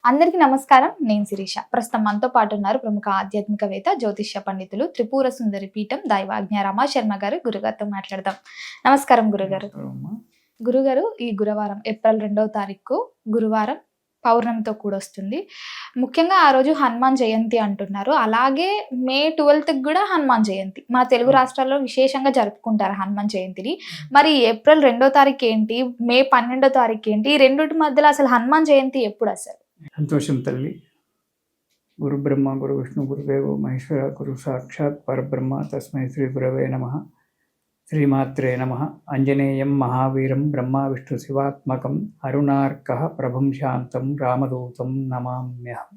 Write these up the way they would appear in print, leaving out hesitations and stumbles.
అందరికీ నమస్కారం. నేను శిరీష. ప్రస్తుతం మనతో పాటు ఉన్నారు ప్రముఖ ఆధ్యాత్మికవేత్త, జ్యోతిష్య పండితులు, త్రిపుర సుందరి పీఠం దైవాజ్ఞ రమాశర్మ గారు. గురుగారితో మాట్లాడదాం. నమస్కారం గురుగారు. గురుగారు, ఈ గురువారం ఏప్రిల్ 2వ తారీఖు గురువారం పౌర్ణమితో కూడొస్తుంది. ముఖ్యంగా ఆ రోజు హనుమాన్ జయంతి అంటున్నారు. అలాగే మే 12th కూడా హనుమాన్ జయంతి. మా తెలుగు రాష్ట్రాల్లో విశేషంగా జరుపుకుంటారు హనుమాన్ జయంతిని. మరి ఏప్రిల్ 2వ తారీఖు ఏంటి, మే 12వ తారీఖు ఏంటి, ఈ రెండింటి మధ్యలో అసలు హనుమాన్ జయంతి ఎప్పుడు అసలు? సంతోషం తల్లి. గురు బ్రహ్మ గురు విష్ణు గురుదేవో మహేశ్వర గురు సాక్షాత్ పరబ్రహ్మ తస్మై శ్రీ గురవే నమః. శ్రీమాత్రే నమః. అంజనేయం మహావీరం బ్రహ్మ విష్ణు శివాత్మకం అరుణార్కః ప్రభం శాంతం రామదూతం నమామ్యహం.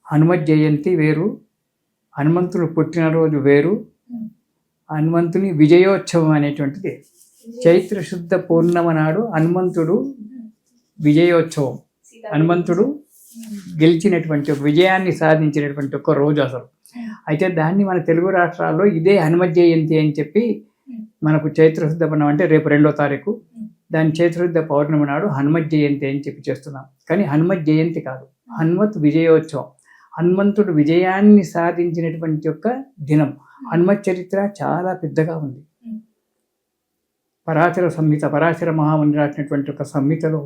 హనుమత్ జయంతి వేరు, హనుమంతుడు పుట్టినరోజు వేరు, హనుమంతుని విజయోత్సవం అనేటువంటిది చైత్ర శుద్ధ పూర్ణిమ నాడు హనుమంతుడు విజయోత్సవం. హనుమంతుడు గెలిచినటువంటి ఒక విజయాన్ని సాధించినటువంటి ఒక రోజు అసలు. అయితే దాన్ని మన తెలుగు రాష్ట్రాల్లో ఇదే హనుమత్ జయంతి అని చెప్పి మనకు చైత్రశుద్ధ పూర్ణిమ అంటే రేపు 2వ తారీఖు, దాని చైత్రశుద్ధ పౌర్ణమి నాడు హనుమత్ జయంతి అని చెప్పి చేస్తున్నాం. కానీ హనుమత్ జయంతి కాదు, హనుమత్ విజయోత్సవం. హనుమంతుడు విజయాన్ని సాధించినటువంటి యొక్క దినం. హనుమత్ చరిత్ర చాలా పెద్దగా ఉంది. పరాశర సంహిత, పరాశర మహాముని రాసినటువంటి ఒక సంహితలో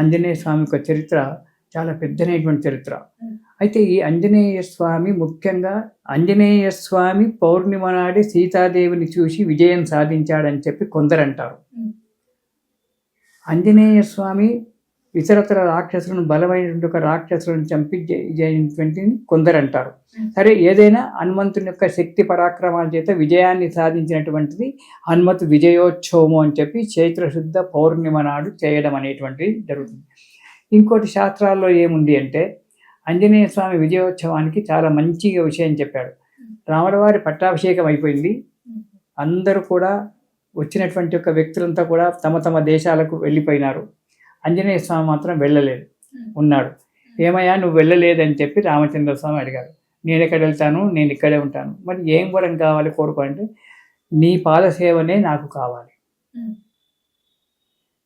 ఆంజనేయ స్వామి యొక్క చరిత్ర చాలా పెద్దనైనటువంటి చరిత్ర. అయితే ఈ ఆంజనేయ స్వామి ముఖ్యంగా ఆంజనేయ స్వామి పౌర్ణిమ నాడే సీతాదేవిని చూసి విజయం సాధించాడని చెప్పి కొందరు అంటారు. ఆంజనేయ స్వామి ఇతరతర రాక్షసులను, బలమైనటువంటి ఒక రాక్షసులను చంపించేటువంటి కొందరు అంటారు. సరే, ఏదైనా హనుమంతుని యొక్క శక్తి పరాక్రమాల చేత విజయాన్ని సాధించినటువంటిది హనుమత్ విజయోత్సవము అని చెప్పి చైత్రశుద్ధ పౌర్ణిమ నాడు చేయడం అనేటువంటిది జరుగుతుంది. ఇంకోటి శాస్త్రాల్లో ఏముంది అంటే, ఆంజనేయ స్వామి విజయోత్సవానికి చాలా మంచి విషయం చెప్పాడు. రాముల వారి పట్టాభిషేకం అయిపోయింది. అందరూ కూడా వచ్చినటువంటి యొక్క వ్యక్తులంతా కూడా తమ తమ దేశాలకు వెళ్ళిపోయినారు. ఆంజనేయ స్వామి మాత్రం వెళ్ళలేదు, ఉన్నాడు. ఏమయ్యా నువ్వు వెళ్ళలేదని చెప్పి రామచంద్ర స్వామి అడిగారు. నేను ఎక్కడ వెళ్తాను, నేను ఇక్కడే ఉంటాను. మరి ఏం వరం కావాలి కోరుకోంటే, నీ పాదసేవనే నాకు కావాలి,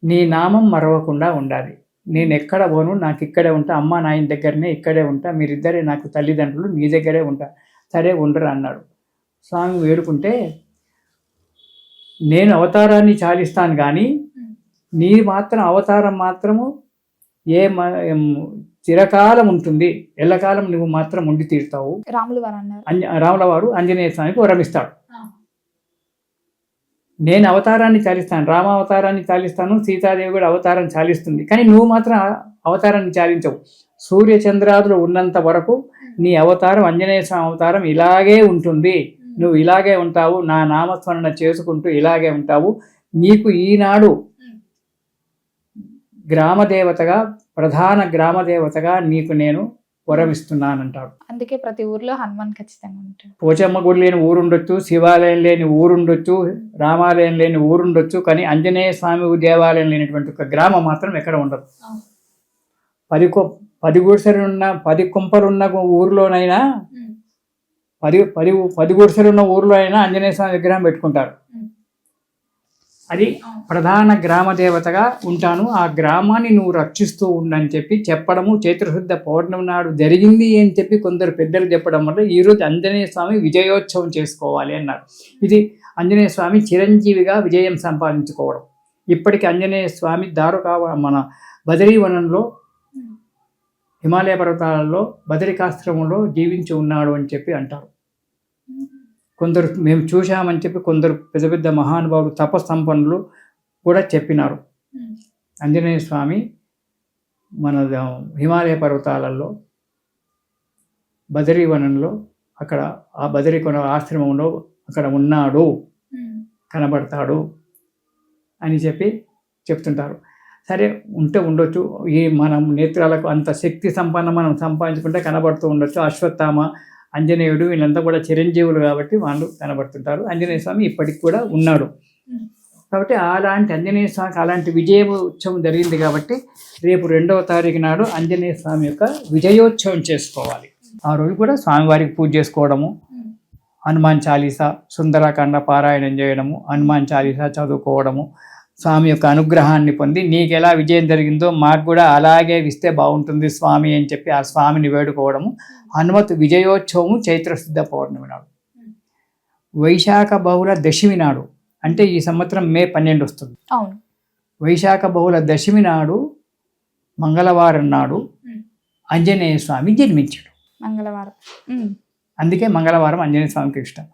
నీ నామం మరవకుండా ఉండాలి, నేను ఎక్కడ పోను, నాకు ఇక్కడే ఉంటా, అమ్మ నాయన దగ్గరనే ఇక్కడే ఉంటా, మీరిద్దరే నాకు తల్లిదండ్రులు, మీ దగ్గరే ఉంటా. సరే ఉండరు అన్నాడు. స్వామి వేడుకుంటే, నేను అవతారాన్ని చాలిస్తాను కానీ నీ మాత్రం అవతారం మాత్రము చిరకాలం ఉంటుంది, ఎల్లకాలం నువ్వు మాత్రం ఉండి తీరుతావు. రాముల వారు ఆంజనేయ స్వామికి వరమిస్తాడు. నేను అవతారాన్ని చాలిస్తాను, రామావతారాన్ని చాలిస్తాను, సీతాదేవి కూడా అవతారం చాలిస్తుంది, కానీ నువ్వు మాత్రం అవతారాన్ని చాలించవు. సూర్యచంద్రాదులు ఉన్నంత వరకు నీ అవతారం, ఆంజనేయ స్వామి అవతారం ఇలాగే ఉంటుంది, నువ్వు ఇలాగే ఉంటావు, నా నామస్మరణ చేసుకుంటూ ఇలాగే ఉంటావు. నీకు ఈనాడు గ్రామదేవతగా, ప్రధాన గ్రామదేవతగా నీకు నేను వరమిస్తున్నానంటాడు. అందుకే ప్రతి ఊర్లో హనుమాన్ ఖచ్చితంగా ఉంటాడు. పోచమ్మ గుడి లేని ఊరుండొచ్చు, శివాలయం లేని ఊరుండొచ్చు, రామాలయం లేని ఊరుండొచ్చు, కానీ ఆంజనేయ స్వామి దేవాలయం లేనటువంటి ఒక గ్రామం మాత్రం ఎక్కడ ఉండదు. 10 గుడిసెలున్న 10 కుంపలున్న ఊరిలోనైనా 10 గుడిసెలున్న ఊరిలో అయినా ఆంజనేయ స్వామి విగ్రహం పెట్టుకుంటారు. అది ప్రధాన గ్రామదేవతగా ఉంటాను, ఆ గ్రామాన్ని నువ్వు రక్షిస్తూ ఉండని చెప్పి చెప్పడము చైత్రశుద్ధ పౌర్ణమి నాడు జరిగింది అని చెప్పి కొందరు పెద్దలు చెప్పడం వల్ల ఈరోజు ఆంజనేయ స్వామి విజయోత్సవం చేసుకోవాలి అన్నారు. ఇది ఆంజనేయ స్వామి చిరంజీవిగా విజయం సంపాదించుకోవడం. ఇప్పటికీ ఆంజనేయ స్వామి మన బదరీవనంలో, హిమాలయ పర్వతాలలో బదరికాశ్రమంలో జీవించి ఉన్నాడు అని చెప్పి అంటారు. కొందరు మేము చూశామని చెప్పి కొందరు పెద్ద పెద్ద మహానుభావులు, తపస్సంపన్నులు కూడా చెప్పినారు. ఆంజనేయ స్వామి మన హిమాలయ పర్వతాలలో బదరీవనంలో, అక్కడ ఆ బదరీకొన ఆశ్రమంలో అక్కడ ఉన్నాడు, కనబడతాడు అని చెప్పి చెప్తుంటారు. సరే, ఉంటే ఉండొచ్చు, ఈ మనం నేత్రాలకు అంత శక్తి సంపన్న మనం సంపాదించుకుంటే కనబడుతూ ఉండొచ్చు. అశ్వత్థామ, ఆంజనేయుడు వీళ్ళంతా కూడా చిరంజీవులు కాబట్టి వాళ్ళు కనబడుతుంటారు. ఆంజనేయ స్వామి ఇప్పటికి కూడా ఉన్నాడు. కాబట్టి అలాంటి ఆంజనేయ స్వామికి అలాంటి విజయోత్సవం జరిగింది కాబట్టి రేపు 2వ తారీఖు నాడు ఆంజనేయ స్వామి యొక్క విజయోత్సవం చేసుకోవాలి. ఆ రోజు కూడా స్వామివారికి పూజ చేసుకోవడము, హనుమాన్ చాలీసా, సుందరకాండ పారాయణం చేయడము, హనుమాన్ చాలీసా చదువుకోవడము, స్వామి యొక్క అనుగ్రహాన్ని పొంది నీకు ఎలా విజయం జరిగిందో మాకు కూడా అలాగే ఇస్తే బాగుంటుంది స్వామి అని చెప్పి ఆ స్వామిని వేడుకోవడము. హనుమత్ విజయోత్సవము చైత్రశుద్ధ పౌర్ణమి నాడు, వైశాఖ బహుళ దశమి నాడు, అంటే ఈ సంవత్సరం మే 12 వస్తుంది. అవును. వైశాఖ బహుళ దశమి నాడు మంగళవారం నాడు ఆంజనేయ స్వామి జన్మించాడు. మంగళవారం. అందుకే మంగళవారం ఆంజనేయ స్వామికి ఇష్టం.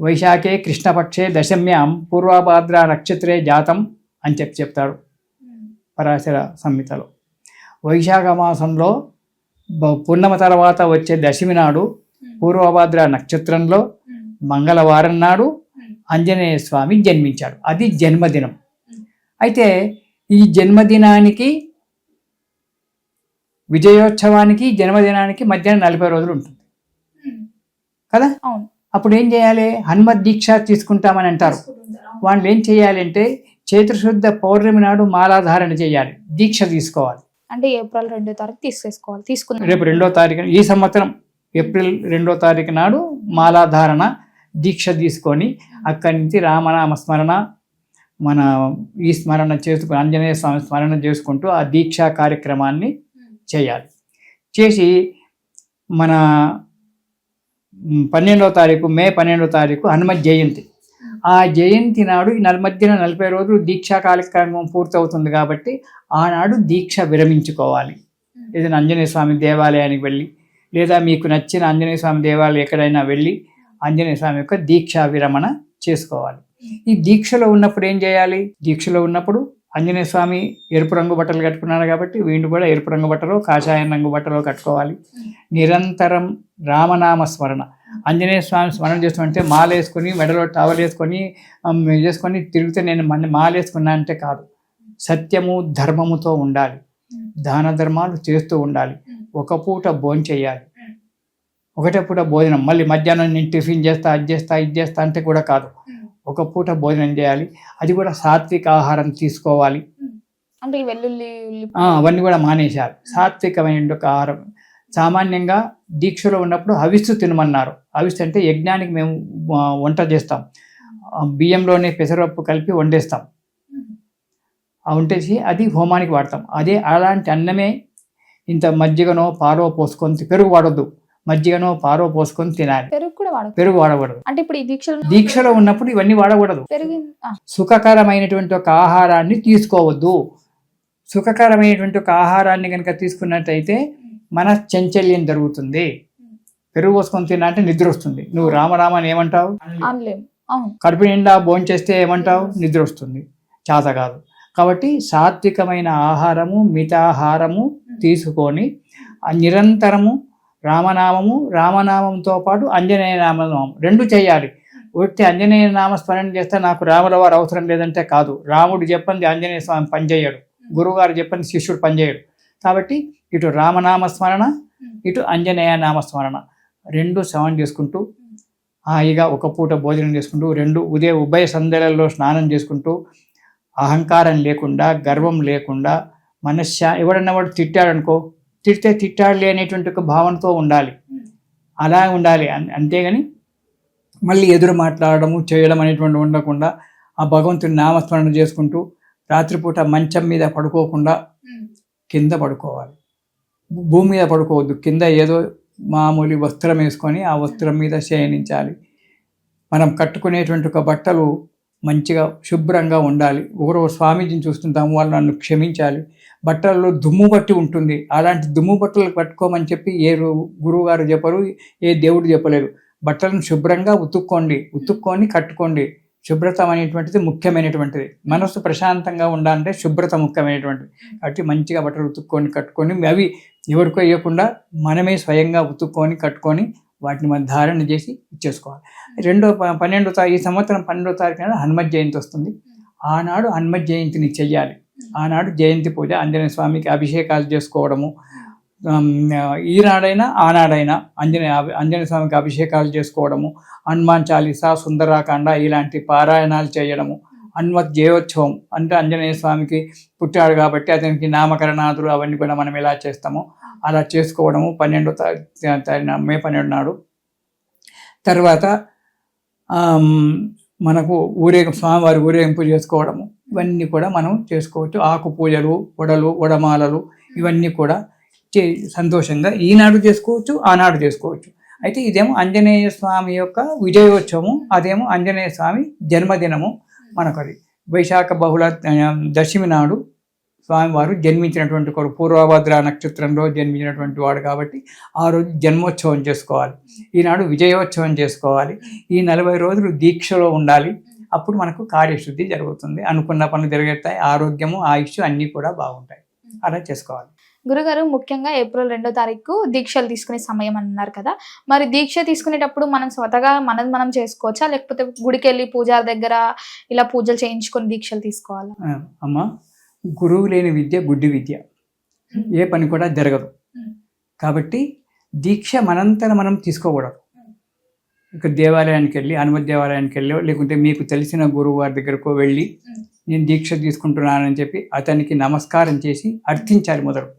వైశాఖే కృష్ణపక్షే దశమ్యాం పూర్వభాద్ర నక్షత్రే జాతం అని చెప్తాడు పరాశర సంహితలో. వైశాఖ మాసంలో పూర్ణమ తర్వాత వచ్చే దశమి నాడు పూర్వభాద్ర నక్షత్రంలో మంగళవారం నాడు ఆంజనేయ స్వామి జన్మించాడు. అది జన్మదినం. అయితే ఈ జన్మదినానికి విజయోత్సవానికి జన్మదినానికి మధ్యాహ్నం 40 రోజులు ఉంటుంది కదా. అవును. అప్పుడు ఏం చేయాలి? హనుమత్ దీక్ష తీసుకుంటామని అంటారు. వాళ్ళు ఏం చేయాలంటే చైత్రశుద్ధ పౌర్ణమి నాడు మాలాధారణ చేయాలి, దీక్ష తీసుకోవాలి. అంటే ఏప్రిల్ 2వ తారీఖు తీసుకుందాం. రేపు 2వ తారీఖు, ఈ సంవత్సరం ఏప్రిల్ 2వ తారీఖు నాడు మాలాధారణ దీక్ష తీసుకొని అక్కడి నుంచి రామనామ స్మరణ, మన ఈ స్మరణ చేసుకుని ఆంజనేయ స్వామి స్మరణ చేసుకుంటూ ఆ దీక్షా కార్యక్రమాన్ని చేయాలి. చేసి మన 12వ తారీఖు మే 12వ తారీఖు హనుమత్ జయంతి. ఆ జయంతి నాడు ఈ మధ్యన 40 రోజులు దీక్షా కార్యక్రమం పూర్తవుతుంది కాబట్టి ఆనాడు దీక్ష విరమించుకోవాలి. ఏదైనా ఆంజనేయ స్వామి దేవాలయానికి వెళ్ళి, లేదా మీకు నచ్చిన ఆంజనేయ స్వామి దేవాలయం ఎక్కడైనా వెళ్ళి ఆంజనేయ స్వామి యొక్క దీక్షా విరమణ చేసుకోవాలి. ఈ దీక్షలో ఉన్నప్పుడు ఏం చేయాలి? దీక్షలో ఉన్నప్పుడు ఆంజనేయ స్వామి ఎరుపు రంగు బట్టలు కట్టుకున్నాడు కాబట్టి వీళ్ళు కూడా ఎరుపు రంగు బట్టలు, కాషాయం రంగు బట్టలు కట్టుకోవాలి. నిరంతరం రామనామ స్మరణ, ఆంజనేయ స్వామి స్మరణ చేస్తుంటే మాల వేసుకొని మెడలో టవల్ వేసుకొని తిరిగితే నేను మాల వేసుకున్నా అంటే కాదు. సత్యము ధర్మముతో ఉండాలి, దాన ధర్మాలు చేస్తూ ఉండాలి. ఒక పూట భోజనం చేయాలి, ఒకటే పూట భోజనం. మళ్ళీ మధ్యాహ్నం నేను టిఫిన్ చేస్తా, ఇది చేస్తా అంటే కూడా కాదు. ఒక పూట భోజనం చేయాలి, అది కూడా సాత్విక ఆహారం తీసుకోవాలి. అంటే వెల్లుల్లి అవన్నీ కూడా మానేశారు. సాత్వికమైన ఆహారం. సామాన్యంగా దీక్షలో ఉన్నప్పుడు హవిస్సు తినమన్నారు. హవిస్సు అంటే యజ్ఞానికి మేము వంట చేస్తాం, బియ్యంలోనే పెసరపప్పు కలిపి వండేస్తాం. వండేసి అది హోమానికి వాడతాం. అదే అలాంటి అన్నమే ఇంత మజ్జిగనో పారో పోసుకొని, పెరుగు వాడొద్దు, మజ్జిగనో పారో పోసుకొని తినాలి. పెరుగు వాడకూడదు. అంటే ఇప్పుడు ఈ దీక్షలో ఉన్నప్పుడు ఇవన్నీ వాడకూడదు. సుఖకరమైనటువంటి ఒక ఆహారాన్ని తీసుకోవద్దు. సుఖకరమైనటువంటి ఒక ఆహారాన్ని కనుక తీసుకున్నట్టయితే మన చంచల్యం జరుగుతుంది. పెరుగు పోసుకొని తిన్నా అంటే నిద్ర వస్తుంది. నువ్వు రామరామ అని ఏమంటావు? కడుపు నిండా భోంచేస్తే ఏమంటావు? నిద్ర వస్తుంది, చేత కాదు. కాబట్టి సాత్వికమైన ఆహారము, మితాహారము తీసుకొని నిరంతరము రామనామంతో పాటు ఆంజనేయ నామనామం 2 చేయాలి. ఒకటి ఆంజనేయ నామస్మరణ చేస్తే నాకు రాముల వారు అవసరం లేదంటే కాదు. రాముడు చెప్పండి ఆంజనేయ స్వామి పనిచేయడు, గురువుగారు చెప్పండి శిష్యుడు పనిచేయడు. కాబట్టి ఇటు రామనామస్మరణ, ఇటు ఆంజనేయ నామస్మరణ 2 శ్రవణం చేసుకుంటూ హాయిగా ఒక పూట భోజనం చేసుకుంటూ, 2 ఉభయ సంధ్యలలో స్నానం చేసుకుంటూ, అహంకారం లేకుండా, గర్వం లేకుండా, ఎవడన్నా వాడు తిట్టాడనుకో, తిట్టాడులే అనేటువంటి ఒక భావనతో ఉండాలి. అలా ఉండాలి. అంతేగాని మళ్ళీ ఎదురు మాట్లాడము చేయడం అనేటువంటి ఉండకుండా ఆ భగవంతుని నామస్మరణ చేసుకుంటూ రాత్రిపూట మంచం మీద పడుకోకుండా కింద పడుకోవాలి. భూమి మీద పడుకోవద్దు, కింద ఏదో మామూలు వస్త్రం వేసుకొని ఆ వస్త్రం మీద శయనించాలి. మనం కట్టుకునేటువంటి ఒక బట్టలు మంచిగా శుభ్రంగా ఉండాలి. ఒకరో స్వామీజీని చూస్తుంటాము, వాళ్ళు నన్ను క్షమించాలి, బట్టల్లో దుమ్ము పట్టి ఉంటుంది, అలాంటి దుమ్ము బట్టలు కట్టుకోమని చెప్పి ఏ గురువు గారు చెప్పరు, ఏ దేవుడు చెప్పలేదు. బట్టలను శుభ్రంగా ఉతుక్కొని కట్టుకోండి. శుభ్రత అనేటువంటిది ముఖ్యమైనటువంటిది. మనసు ప్రశాంతంగా ఉండాలంటే శుభ్రత ముఖ్యమైనటువంటిది. కాబట్టి మంచిగా బట్టలు కట్టుకొని అవి ఎవరికో ఇవ్వకుండా మనమే స్వయంగా కట్టుకొని వాటిని మనం ధారణ చేసి ఇచ్చేసుకోవాలి. 12వ తారీఖు, ఈ సంవత్సరం 12వ తారీఖు నాడు హనుమత్ జయంతి వస్తుంది. ఆనాడు హనుమత్ జయంతిని చెయ్యాలి. ఆనాడు జయంతి పూజ, ఆంజనేయ స్వామికి అభిషేకాలు చేసుకోవడము, ఈనాడైనా ఆనాడైనా ఆంజనేయ స్వామికి అభిషేకాలు చేసుకోవడము, హనుమాన్ చాలీసా, సుందరాకాండ ఇలాంటి పారాయణాలు చేయడము. హనుమత్ జయోత్సవం అంటే ఆంజనేయ స్వామికి పుట్టాడు కాబట్టి అతనికి నామకరణాదులు అవన్నీ కూడా మనం ఎలా చేస్తామో అలా చేసుకోవడము 12వ తారీఖు మే 12 నాడు. తర్వాత మనకు స్వామివారి ఊరేగింపు చేసుకోవడము. ఇవన్నీ కూడా మనం చేసుకోవచ్చు. ఆకు పూజలు, వడలు, వడమాలలు ఇవన్నీ కూడా సంతోషంగా ఈనాడు చేసుకోవచ్చు, ఆనాడు చేసుకోవచ్చు. అయితే ఇదేమో ఆంజనేయ స్వామి యొక్క విజయోత్సవము, అదేమో ఆంజనేయ స్వామి జన్మదినము. మనకది వైశాఖ బహుళ దశమి నాడు స్వామివారు జన్మించినటువంటి వాడు, పూర్వభద్ర నక్షత్రంలో జన్మించినటువంటి వాడు కాబట్టి ఆ రోజు జన్మోత్సవం చేసుకోవాలి. ఈనాడు విజయోత్సవం చేసుకోవాలి. ఈ 40 రోజులు దీక్షలో ఉండాలి. అప్పుడు మనకు కార్యశుద్ధి జరుగుతుంది, అనుకున్న పనులు జరుగుతాయి, ఆరోగ్యము, ఆయుష్ అన్నీ కూడా బాగుంటాయి. అలా చేసుకోవాలి. గురుగారు, ముఖ్యంగా ఏప్రిల్ 2వ తారీఖు దీక్షలు తీసుకునే సమయం అన్నారు కదా, మరి దీక్ష తీసుకునేటప్పుడు మనం స్వతగా మనం చేసుకోవచ్చా, లేకపోతే గుడికి వెళ్ళి పూజారి దగ్గర ఇలా పూజలు చేయించుకొని దీక్షలు తీసుకోవాలా? అమ్మ, గురువు లేని విద్య గుడ్డి విద్య, ఏ పని కూడా జరగదు. కాబట్టి దీక్ష మనంతట మనం తీసుకోకూడదు. ఇక్కడ దేవాలయానికి వెళ్ళి, హనుమత్ దేవాలయానికి వెళ్ళి, లేకుంటే మీకు తెలిసిన గురువు వారి దగ్గరకు వెళ్ళి నేను దీక్ష తీసుకుంటున్నానని చెప్పి అతనికి నమస్కారం చేసి అర్థించాలి. మొదలు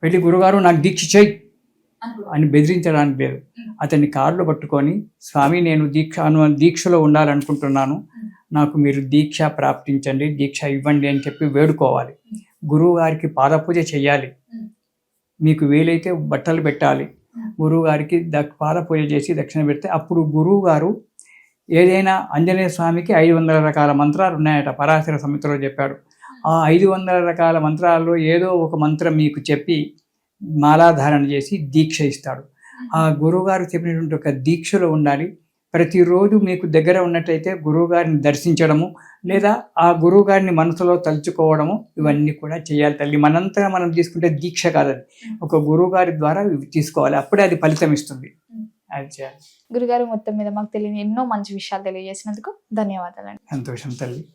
వెళ్ళి గురుగారు నాకు దీక్ష చేయి అని బెదిరించడానికి లేదు. అతన్ని కాళ్ళు పట్టుకొని, స్వామి నేను దీక్షలో ఉండాలనుకుంటున్నాను, నాకు మీరు దీక్ష ప్రాప్తించండి, దీక్ష ఇవ్వండి అని చెప్పి వేడుకోవాలి. గురువు గారికి పాదపూజ చేయాలి. మీకు వీలైతే బట్టలు పెట్టాలి. గురువు గారికి పాదపూజ చేసి దక్షిణ పెడితే అప్పుడు గురువు గారు ఏదైనా ఆంజనేయ స్వామికి 500 రకాల మంత్రాలు ఉన్నాయట, పరాశర సంహితలో చెప్పాడు. ఆ 500 రకాల మంత్రాల్లో ఏదో ఒక మంత్రం మీకు చెప్పి మాలాధారణ చేసి దీక్ష ఇస్తాడు. ఆ గురువుగారు చెప్పినటువంటి ఒక దీక్షలో ఉండాలి. ప్రతిరోజు మీకు దగ్గర ఉన్నట్టయితే గురువుగారిని దర్శించడము, లేదా ఆ గురువుగారిని మనసులో తలుచుకోవడము, ఇవన్నీ కూడా చేయాలి తల్లి. మనంతగా మనం తీసుకుంటే దీక్ష కాదని, ఒక గురువుగారి ద్వారా తీసుకోవాలి, అప్పుడే అది ఫలితం ఇస్తుంది. అది చేయాలి. గురుగారు, మొత్తం మీద మాకు తెలియని ఎన్నో మంచి విషయాలు తెలియజేసినందుకు ధన్యవాదాలండి. సంతోషం తల్లి.